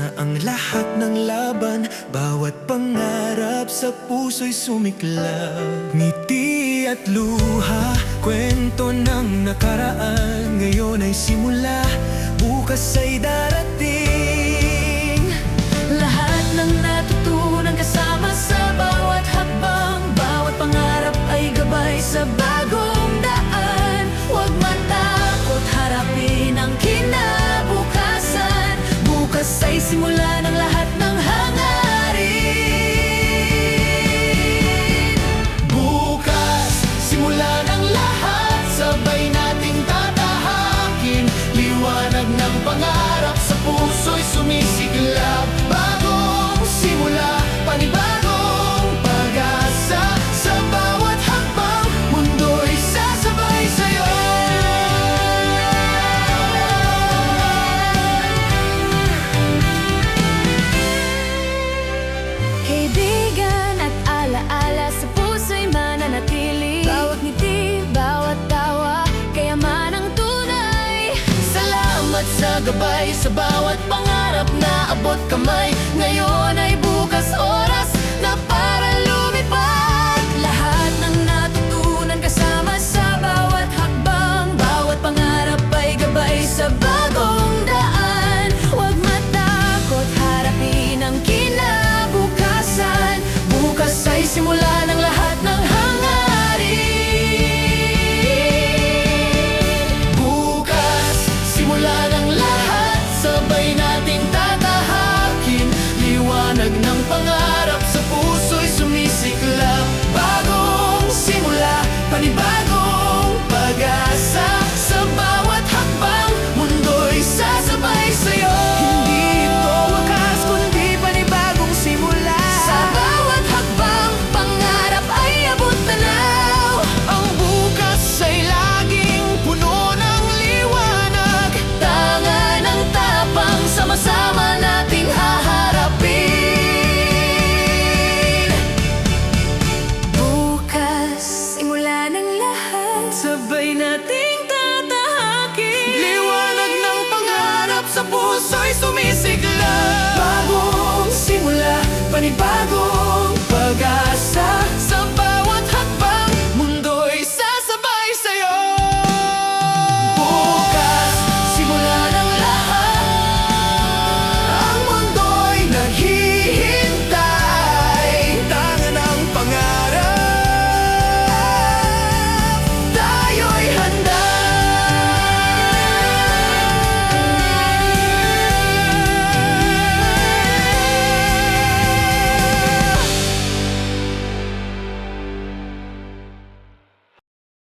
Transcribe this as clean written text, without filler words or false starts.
na ang lahat ng laban, bawat pangarap sa puso'y sumiklab. Ngiti at luha, kwento ng nakaraan, ngayon ay simula, bukas ay darating. Lahat ng natutunan kasama sa bawat hakbang, bawat pangarap ay gabay sa bagong daan. Huwag matakot, harapin ang kinabukasan, bukas ay simula ng lahat ng hangarin. Bukas, simula ng lahat, sabay nating tatahakin. Liwanag ng pangarap sa puso'y sumisiklab. Bagong simula, panibagong pag-asa. Sa bawat hakbang, mundo'y sasabay sa'yo. Kaibigan at alaala sa puso'y mananatili. Bawat ngiti, bawat tawa, kayaman ang tunay. Salamat sa gabay, sa bawat pangarap na abot kamay.